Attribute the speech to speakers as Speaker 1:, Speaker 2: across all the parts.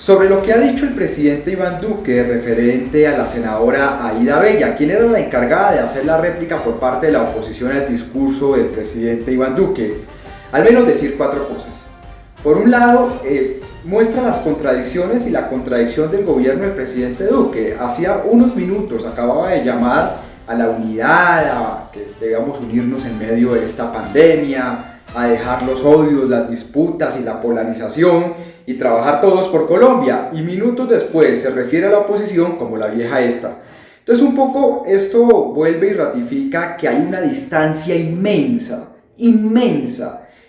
Speaker 1: Sobre lo que ha dicho el presidente Iván Duque referente a la senadora Aída Bella, quien era la encargada de hacer la réplica por parte de la oposición al discurso del presidente Iván Duque, al menos decir 4 cosas. Por un lado, muestra las contradicciones y la contradicción del gobierno del presidente Duque. Hacía unos minutos acababa de llamar a la unidad, a que debamos unirnos en medio de esta pandemia, a dejar los odios, las disputas y la polarización y trabajar todos por Colombia, y minutos después se refiere a la oposición como la vieja esta. Entonces un poco esto vuelve y ratifica que hay una distancia inmensa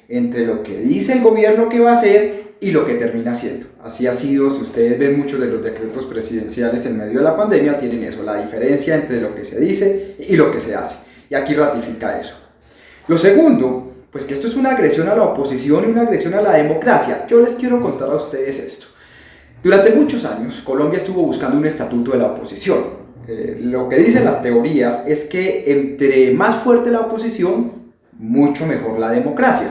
Speaker 1: entre lo que dice el gobierno que va a hacer y lo que termina haciendo. Así ha sido, si ustedes ven muchos de los decretos presidenciales en medio de la pandemia, tienen eso, la diferencia entre lo que se dice y lo que se hace, y aquí ratifica eso. Lo segundo, pues que esto es una agresión a la oposición y una agresión a la democracia. Yo les quiero contar a ustedes esto. Durante muchos años, Colombia estuvo buscando un estatuto de la oposición. Lo que dicen las teorías es que entre más fuerte la oposición, mucho mejor la democracia.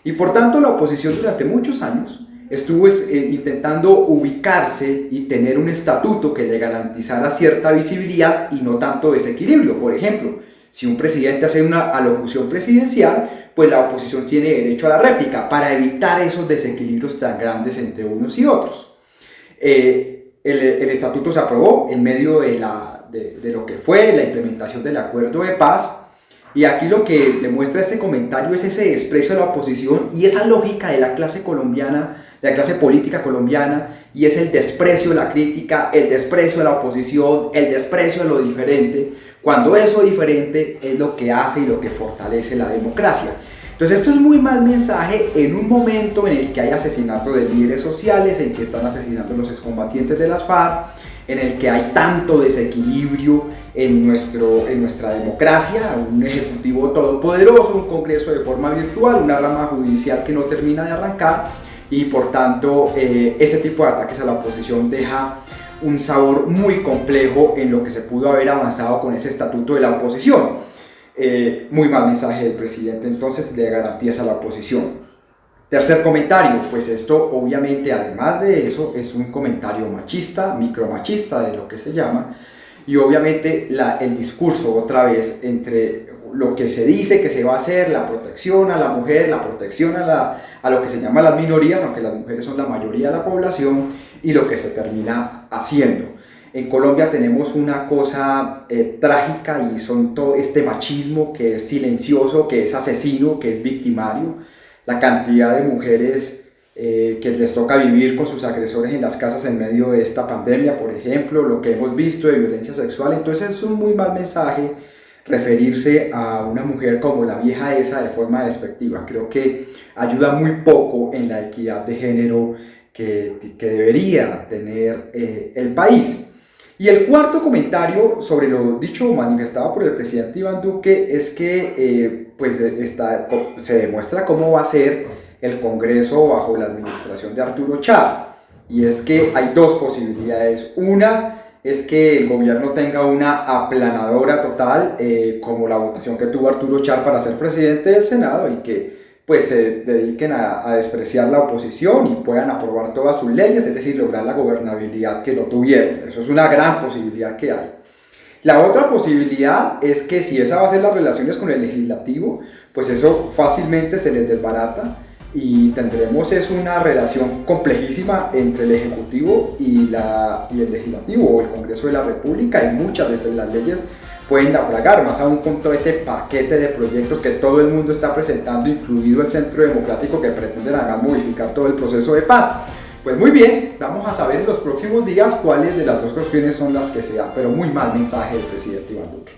Speaker 1: Y por tanto, la oposición durante muchos años estuvo intentando ubicarse y tener un estatuto que le garantizara cierta visibilidad y no tanto desequilibrio. Por ejemplo, si un presidente hace una alocución presidencial, pues la oposición tiene derecho a la réplica para evitar esos desequilibrios tan grandes entre unos y otros. El estatuto se aprobó en medio de lo que fue la implementación del acuerdo de paz, y aquí lo que demuestra este comentario es ese desprecio a la oposición y esa lógica de la clase colombiana, de la clase política colombiana, y es el desprecio a la crítica, el desprecio a la oposición, el desprecio a lo diferente, cuando eso diferente es lo que hace y lo que fortalece la democracia. Entonces esto es muy mal mensaje en un momento en el que hay asesinato de líderes sociales, en que están asesinando a los excombatientes de las FARC, en el que hay tanto desequilibrio en nuestra democracia, un ejecutivo todopoderoso, un congreso de forma virtual, una rama judicial que no termina de arrancar, y por tanto ese tipo de ataques a la oposición deja un sabor muy complejo en lo que se pudo haber avanzado con ese estatuto de la oposición. Muy mal mensaje del presidente entonces de garantías a la oposición. Tercer comentario, pues esto obviamente además de eso es un comentario machista, micromachista de lo que se llama, y obviamente el discurso otra vez entre lo que se dice que se va a hacer, la protección a la mujer, la protección a lo que se llama las minorías, aunque las mujeres son la mayoría de la población, y lo que se termina haciendo. En Colombia tenemos una cosa trágica, y son todo este machismo que es silencioso, que es asesino, que es victimario. La cantidad de mujeres que les toca vivir con sus agresores en las casas en medio de esta pandemia, por ejemplo, lo que hemos visto de violencia sexual. Entonces es un muy mal mensaje referirse a una mujer como la vieja esa de forma despectiva. Creo que ayuda muy poco en la equidad de género que debería tener el país. Y el cuarto comentario sobre lo dicho o manifestado por el presidente Iván Duque es que se demuestra cómo va a ser el Congreso bajo la administración de Arturo Char. Y es que hay dos posibilidades. Una es que el gobierno tenga una aplanadora total, como la votación que tuvo Arturo Char para ser presidente del Senado, y que pues se dediquen a despreciar la oposición y puedan aprobar todas sus leyes, es decir, lograr la gobernabilidad que no tuvieron. Eso es una gran posibilidad que hay. La otra posibilidad es que si esa va a ser las relaciones con el legislativo, pues eso fácilmente se les desbarata y tendremos una relación complejísima entre el Ejecutivo y el Legislativo o el Congreso de la República, y muchas de las leyes pueden naufragar, más aún con todo este paquete de proyectos que todo el mundo está presentando, incluido el Centro Democrático, que pretenden modificar todo el proceso de paz. Pues muy bien, vamos a saber en los próximos días cuáles de las dos cuestiones son las que se dan, pero muy mal mensaje del presidente Iván Duque.